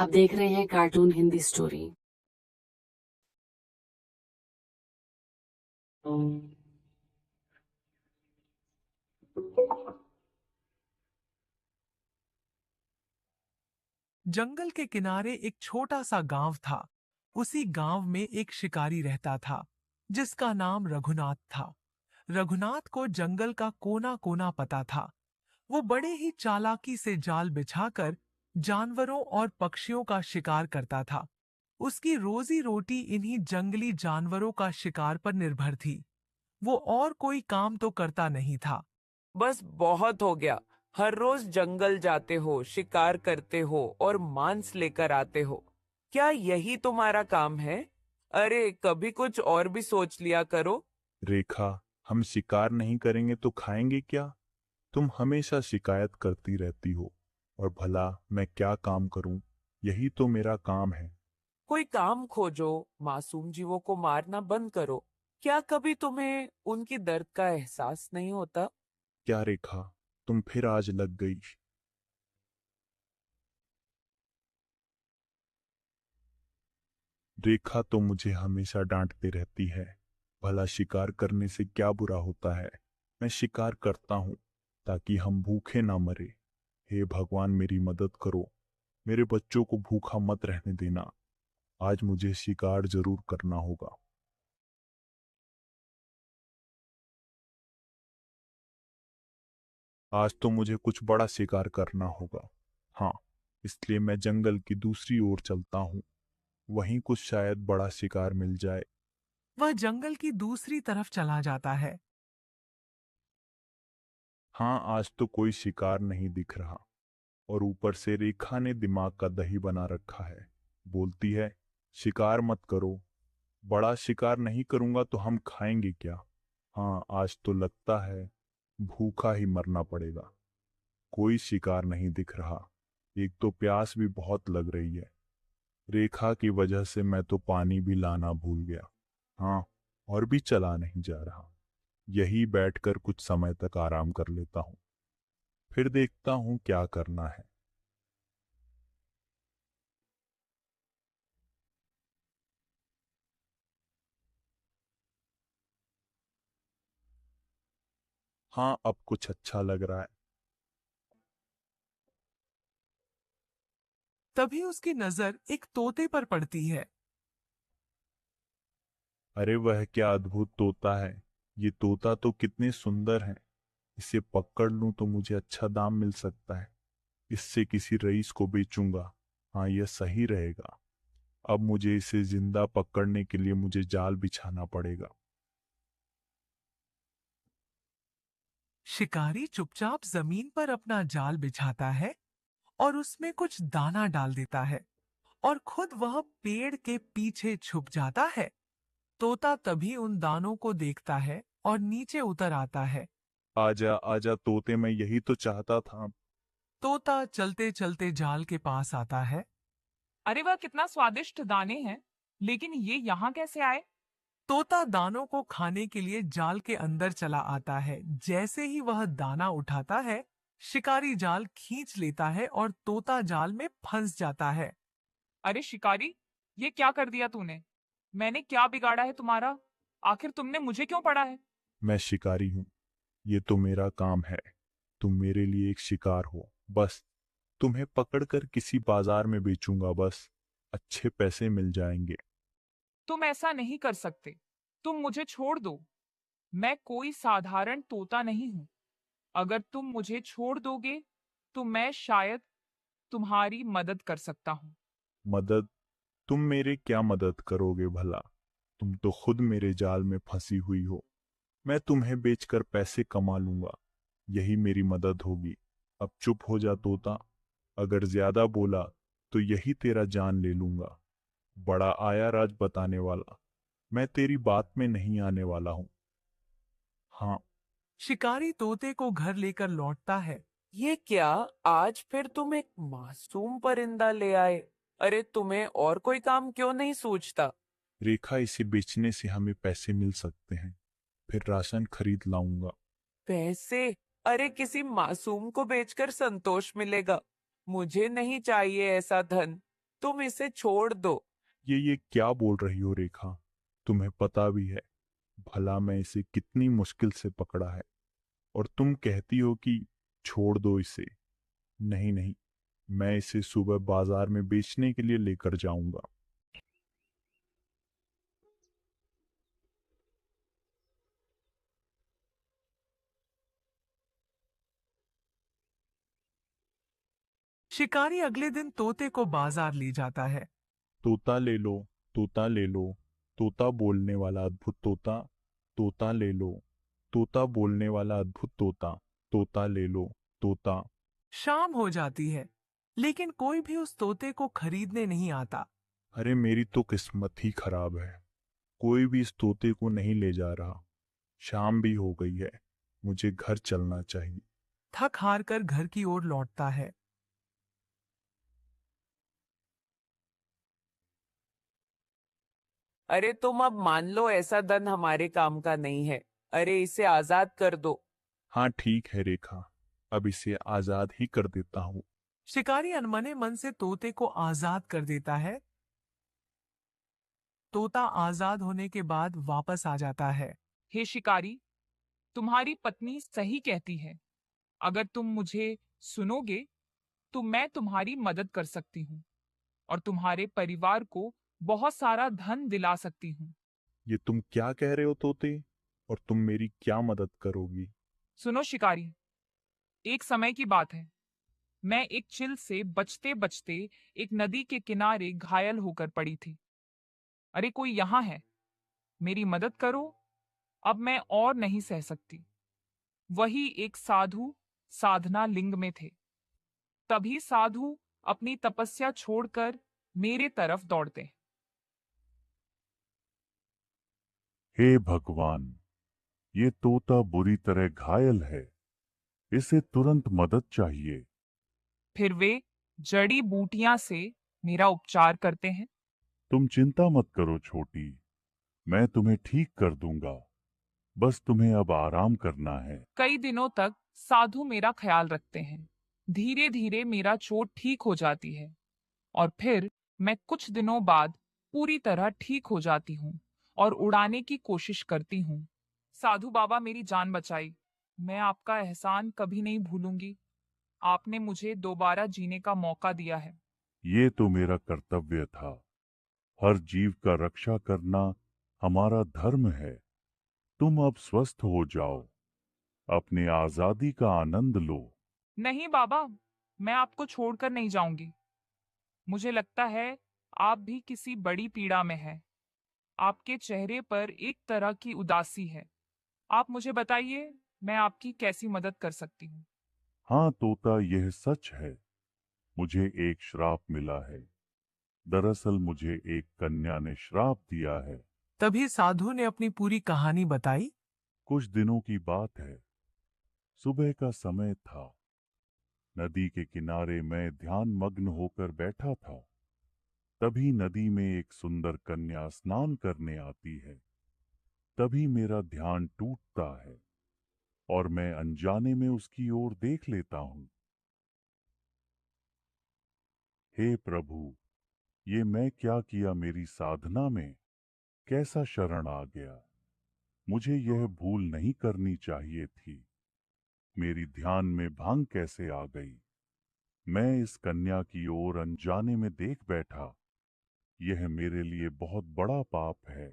आप देख रहे हैं कार्टून हिंदी स्टोरी। जंगल के किनारे एक छोटा सा गांव था। उसी गांव में एक शिकारी रहता था जिसका नाम रघुनाथ था। रघुनाथ को जंगल का कोना कोना पता था। वो बड़े ही चालाकी से जाल बिछाकर जानवरों और पक्षियों का शिकार करता था। उसकी रोजी रोटी इन्हीं जंगली जानवरों का शिकार पर निर्भर थी। वो और कोई काम तो करता नहीं था। बस बहुत हो गया। हर रोज जंगल जाते हो, शिकार करते हो और मांस लेकर आते हो। क्या यही तुम्हारा काम है? अरे कभी कुछ और भी सोच लिया करो। रेखा, हम शिकार नहीं करेंगे तो खाएंगे क्या? तुम हमेशा शिकायत करती रहती हो। और भला मैं क्या काम करूं? यही तो मेरा काम है। कोई काम खोजो, मासूम जीवों को मारना बंद करो। क्या कभी तुम्हें उनकी दर्द का एहसास नहीं होता? क्या रेखा, तुम फिर आज लग गई? रेखा तो मुझे हमेशा डांटती रहती है। भला शिकार करने से क्या बुरा होता है? मैं शिकार करता हूं ताकि हम भूखे ना मरे। हे भगवान, मेरी मदद करो। मेरे बच्चों को भूखा मत रहने देना। आज मुझे शिकार जरूर करना होगा। आज तो मुझे कुछ बड़ा शिकार करना होगा। हाँ, इसलिए मैं जंगल की दूसरी ओर चलता हूँ। वहीं कुछ शायद बड़ा शिकार मिल जाए। वह जंगल की दूसरी तरफ चला जाता है। हाँ, आज तो कोई शिकार नहीं दिख रहा। और ऊपर से रेखा ने दिमाग का दही बना रखा है। बोलती है, शिकार मत करो। बड़ा शिकार नहीं करूंगा तो हम खाएंगे क्या? हाँ, आज तो लगता है भूखा ही मरना पड़ेगा। कोई शिकार नहीं दिख रहा। एक तो प्यास भी बहुत लग रही है। रेखा की वजह से मैं तो पानी भी लाना भूल गया। हाँ, और भी चला नहीं जा रहा। यही बैठकर कुछ समय तक आराम कर लेता हूँ। फिर देखता हूँ क्या करना है। हाँ, अब कुछ अच्छा लग रहा है। तभी उसकी नजर एक तोते पर पड़ती है। अरे वह क्या अद्भुत तोता है! ये तोता तो कितने सुंदर है। इसे पकड़ लूं तो मुझे अच्छा दाम मिल सकता है। इससे किसी रईस को बेचूंगा। हाँ, यह सही रहेगा। अब मुझे इसे जिंदा पकड़ने के लिए मुझे जाल बिछाना पड़ेगा। शिकारी चुपचाप जमीन पर अपना जाल बिछाता है और उसमें कुछ दाना डाल देता है और खुद वह पेड़ के पीछे छुप जाता है। तोता तभी उन दानों को देखता है और नीचे उतर आता है। आजा आजा तोते, मैं यही तो चाहता था। तोता चलते चलते जाल के पास आता है। अरे वाह, कितना स्वादिष्ट दाने हैं। लेकिन ये यहाँ कैसे आए? तोता दानों को खाने के लिए जाल के अंदर चला आता है। जैसे ही वह दाना उठाता है, शिकारी जाल खींच लेता है और तोता जाल में फंस जाता है। अरे शिकारी, ये क्या कर दिया तूने? मैंने क्या बिगाड़ा है तुम्हारा? आखिर तुमने मुझे क्यों पड़ा है? मैं शिकारी हूं। ये तो मेरा काम है। तुम मेरे लिए एक शिकार हो। बस तुम्हें पकड़कर किसी बाजार में बेचूंगा। बस अच्छे पैसे मिल जाएंगे। तुम ऐसा नहीं कर सकते। तुम मुझे छोड़ दो। मैं कोई साधारण तोता नहीं हूँ। अगर तुम मुझे छोड़ दोगे, तो मैं शायद तुम्हारी मदद कर सकता हूँ। मदद? तुम मेरे क्या मदद करोगे भला? तुम तो खुद मेरे जाल में फंसी हुई हो। मैं तुम्हें बेचकर पैसे कमा लूंगा। यही मेरी मदद होगी। अब चुप हो जा तोता। अगर ज्यादा बोला तो यही तेरा जान ले लूंगा। बड़ा आया राज बताने वाला। मैं तेरी बात में नहीं आने वाला हूं। हाँ। शिकारी तोते को घर लेकर लौटता है। ये क्या, आज फिर तुम एक मासूम परिंदा ले आए? अरे तुम्हें और कोई काम क्यों नहीं सूझता? रेखा, इसे बेचने से हमें पैसे मिल सकते हैं। फिर राशन खरीद लाऊंगा। पैसे? अरे किसी मासूम को बेचकर संतोष मिलेगा। मुझे नहीं चाहिए ऐसा धन। तुम इसे छोड़ दो। ये क्या बोल रही हो रेखा? तुम्हें पता भी है भला मैं इसे कितनी मुश्किल से पकड़ा है, और तुम कहती हो कि छोड़ दो इसे। नहीं नहीं, मैं इसे सुबह बाजार में बेचने के लिए लेकर जाऊंगा। शिकारी अगले दिन तोते को बाजार ले जाता है। तोता ले लो, तोता ले लो, तोता बोलने वाला अद्भुत तोता, तोता ले लो, तोता बोलने वाला अद्भुत तोता, तोता ले लो, तोता। शाम हो जाती है, लेकिन कोई भी उस तोते को खरीदने नहीं आता। अरे मेरी तो किस्मत ही खराब है, कोई भी इस तोते को नहीं ले जा रहा। शाम भी हो गई है, मुझे घर चलना चाहिए। थक हार कर घर की ओर लौटता है। अरे तुम अब मान लो ऐसा धन हमारे काम का नहीं है। अरे इसे आजाद कर दो। हाँ ठीक है रेखा, अब इसे आजाद ही कर देता हूँ। शिकारी अनमने मन से तोते को आजाद कर देता है। तोता आजाद होने के बाद वापस आ जाता है। हे शिकारी, तुम्हारी पत्नी सही कहती है। अगर तुम मुझे सुनोगे तो मैं तुम्हारी मदद कर सकती हूँ और तुम्हारे परिवार को बहुत सारा धन दिला सकती हूँ। ये तुम क्या कह रहे हो तोते? और तुम मेरी क्या मदद करोगी? सुनो शिकारी, एक समय की बात है। मैं एक चिल से बचते बचते एक नदी के किनारे घायल होकर पड़ी थी। अरे कोई यहाँ है, मेरी मदद करो, अब मैं और नहीं सह सकती। वही एक साधु साधना लिंग में थे। तभी साधु अपनी तपस्या छोड़कर मेरे तरफ दौड़ते। हे भगवान, ये तोता बुरी तरह घायल है, इसे तुरंत मदद चाहिए। फिर वे जड़ी बूटियां से मेरा उपचार करते हैं। तुम चिंता मत करो छोटी, मैं तुम्हें ठीक कर दूंगा। बस तुम्हें अब आराम करना है। कई दिनों तक साधु मेरा ख्याल रखते हैं। धीरे धीरे मेरा चोट ठीक हो जाती है और फिर मैं कुछ दिनों बाद पूरी तरह ठीक हो जाती हूँ और उड़ाने की कोशिश करती हूँ। साधु बाबा मेरी जान बचाई। मैं आपका एहसान कभी नहीं भूलूंगी। आपने मुझे दोबारा जीने का मौका दिया है। ये तो मेरा कर्तव्य था। हर जीव का रक्षा करना हमारा धर्म है। तुम अब स्वस्थ हो जाओ, अपनी आजादी का आनंद लो। नहीं बाबा, मैं आपको छोड़कर नहीं जाऊंगी। मुझे लगता है आप भी किसी बड़ी पीड़ा में हैं। आपके चेहरे पर एक तरह की उदासी है। आप मुझे बताइए, मैं आपकी कैसी मदद कर सकती हूँ? हाँ तोता, यह सच है। मुझे एक श्राप मिला है। दरअसल मुझे एक कन्या ने श्राप दिया है। तभी साधु ने अपनी पूरी कहानी बताई। कुछ दिनों की बात है। सुबह का समय था। नदी के किनारे मैं ध्यान मग्न होकर बैठा था। तभी नदी में एक सुंदर कन्या स्नान करने आती है। तभी मेरा ध्यान टूटता है और मैं अनजाने में उसकी ओर देख लेता हूँ। हे प्रभु, ये मैं क्या किया? मेरी साधना में कैसा शरण आ गया? मुझे यह भूल नहीं करनी चाहिए थी। मेरी ध्यान में भंग कैसे आ गई? मैं इस कन्या की ओर अनजाने में देख बैठा। यह मेरे लिए बहुत बड़ा पाप है।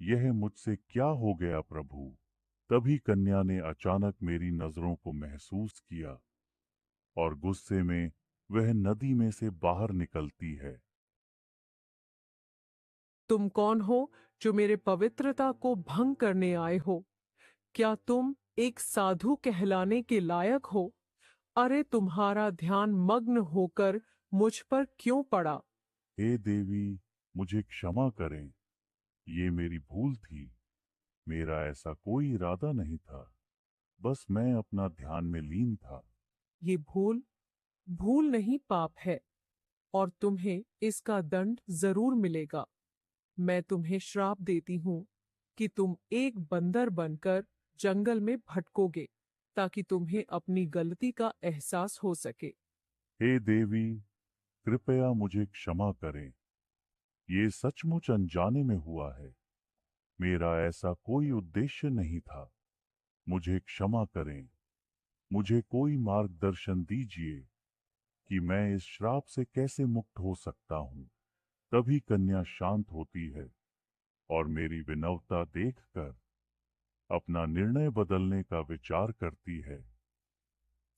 यह मुझसे क्या हो गया प्रभु? तभी कन्या ने अचानक मेरी नजरों को महसूस किया और गुस्से में वह नदी में से बाहर निकलती है। तुम कौन हो जो मेरे पवित्रता को भंग करने आए हो? क्या तुम एक साधु कहलाने के लायक हो? अरे तुम्हारा ध्यान मग्न होकर मुझ पर क्यों पड़ा? हे देवी, मुझे क्षमा करें। ये मेरी भूल थी। मेरा ऐसा कोई इरादा नहीं था। बस मैं अपना ध्यान में लीन था। ये भूल भूल नहीं, पाप है और तुम्हें इसका दंड जरूर मिलेगा। मैं तुम्हें श्राप देती हूँ कि तुम एक बंदर बनकर जंगल में भटकोगे, ताकि तुम्हें अपनी गलती का एहसास हो सके। हे देवी, कृपया मुझे क्षमा करें। ये सचमुच अनजाने में हुआ है। मेरा ऐसा कोई उद्देश्य नहीं था। मुझे क्षमा करें। मुझे कोई मार्गदर्शन दीजिए कि मैं इस श्राप से कैसे मुक्त हो सकता हूँ। तभी कन्या शांत होती है और मेरी विनम्रता देखकर अपना निर्णय बदलने का विचार करती है।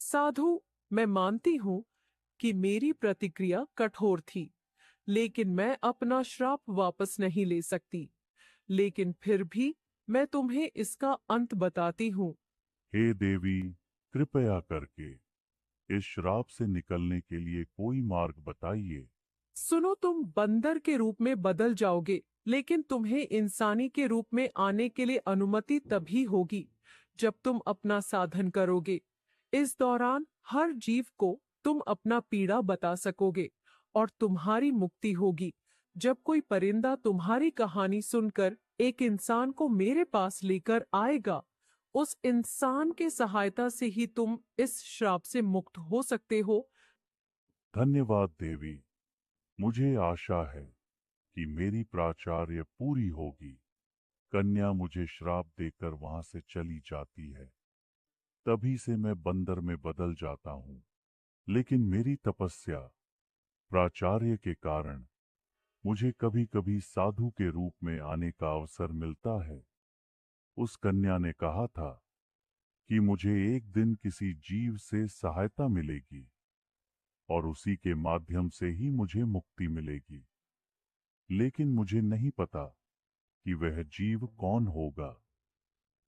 साधु, मैं मानती हूँ कि मेरी प्रतिक्रिया कठोर थी, लेकिन मैं अपना श्राप वापस नहीं ले सकती। लेकिन फिर भी मैं तुम्हें इसका अंत बताती हूँ। हे देवी, कृपया करके इस श्राप से निकलने के लिए कोई मार्ग बताइए। सुनो, तुम बंदर के रूप में बदल जाओगे, लेकिन तुम्हें इंसानी के रूप में आने के लिए अनुमति तभी होगी जब तुम अपना साधन करोगे। इस दौरान हर जीव को तुम अपना पीड़ा बता सकोगे और तुम्हारी मुक्ति होगी। जब कोई परिंदा तुम्हारी कहानी सुनकर एक इंसान को मेरे पास लेकर आएगा, उस इंसान के सहायता से ही तुम इस श्राप से मुक्त हो सकते हो। धन्यवाद देवी। मुझे आशा है कि मेरी प्राचार्य पूरी होगी। कन्या मुझे श्राप देकर वहां से चली जाती है। तभी से मैं बंदर में बदल जाता हूँ। लेकिन मेरी तपस्या, प्राचार्य के कारण मुझे कभी कभी साधु के रूप में आने का अवसर मिलता है। उस कन्या ने कहा था कि मुझे एक दिन किसी जीव से सहायता मिलेगी और उसी के माध्यम से ही मुझे मुक्ति मिलेगी। लेकिन मुझे नहीं पता कि वह जीव कौन होगा।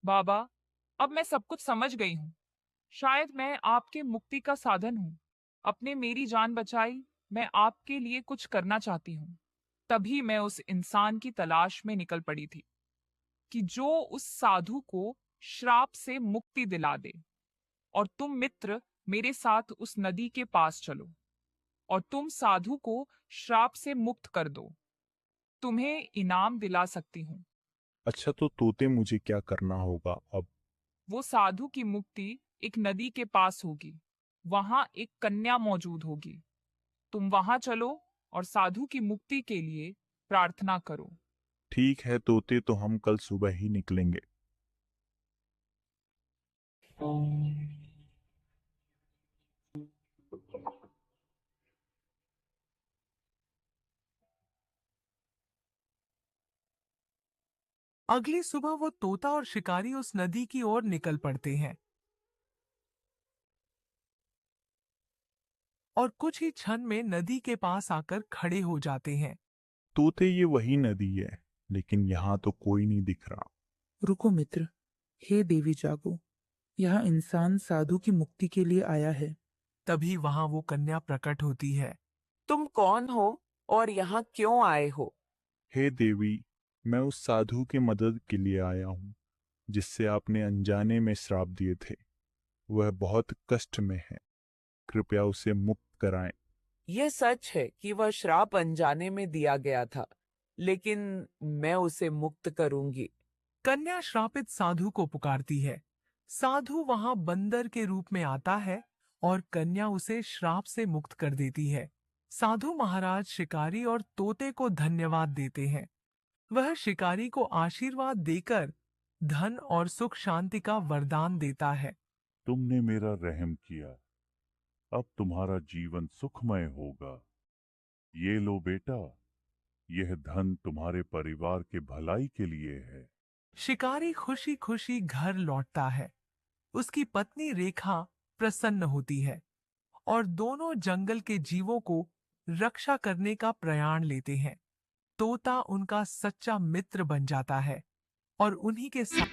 बाबा, अब मैं सब कुछ समझ गई हूँ। शायद मैं आपके मुक्ति का साधन हूँ। आपने मेरी जान बचाई, मैं आपके लिए कुछ करना चाहती हूँ। तभी मैं उस इंसान की तलाश में निकल पड़ी थी कि जो उस साधु को श्राप से मुक्ति दिला दे। और तुम मित्र मेरे साथ उस नदी के पास चलो और तुम साधु को श्राप से मुक्त कर दो। तुम्हें इनाम दिला सकती हूँ। अच्छा, तो तोते मुझे क्या करना होगा अब? वो साधु की मुक्ति एक नदी के पास होगी। वहां एक कन्या मौजूद होगी। तुम वहां चलो और साधु की मुक्ति के लिए प्रार्थना करो। ठीक है तोते, तो हम कल सुबह ही निकलेंगे। अगली सुबह वो तोता और शिकारी उस नदी की ओर निकल पड़ते हैं और कुछ ही क्षण में नदी के पास आकर खड़े हो जाते हैं। तोते, ये वही नदी है, लेकिन यहाँ तो कोई नहीं दिख रहा। रुको मित्र, हे देवी जागो। यहाँ इंसान साधु की मुक्ति के लिए आया है। तभी वहां वो कन्या प्रकट होती है। तुम कौन हो और यहाँ क्यों आए हो? हे देवी, मैं उस साधु की मदद के लिए आया हूँ जिससे आपने अनजाने में श्राप दिए थे। वह बहुत कष्ट में है, कृपया उसे मुक्त कराएं। यह सच है कि वह श्राप अनजाने में दिया गया था, लेकिन मैं उसे मुक्त करूंगी। कन्या श्रापित साधु को पुकारती है। साधु वहां बंदर के रूप में आता है और कन्या उसे श्राप से मुक्त कर देती है। साधु महाराज शिकारी और तोते को धन्यवाद देते हैं। वह शिकारी को आशीर्वाद देकर धन और सुख शांति का वरदान देता है। तुमने मेरा रहम किया। अब तुम्हारा जीवन सुखमय होगा। ये लो बेटा, यह धन तुम्हारे परिवार के भलाई के लिए है। शिकारी खुशी खुशी घर लौटता है। उसकी पत्नी रेखा प्रसन्न होती है और दोनों जंगल के जीवों को रक्षा करने का प्रयाण लेते हैं। तोता उनका सच्चा मित्र बन जाता है और उन्हीं के साथ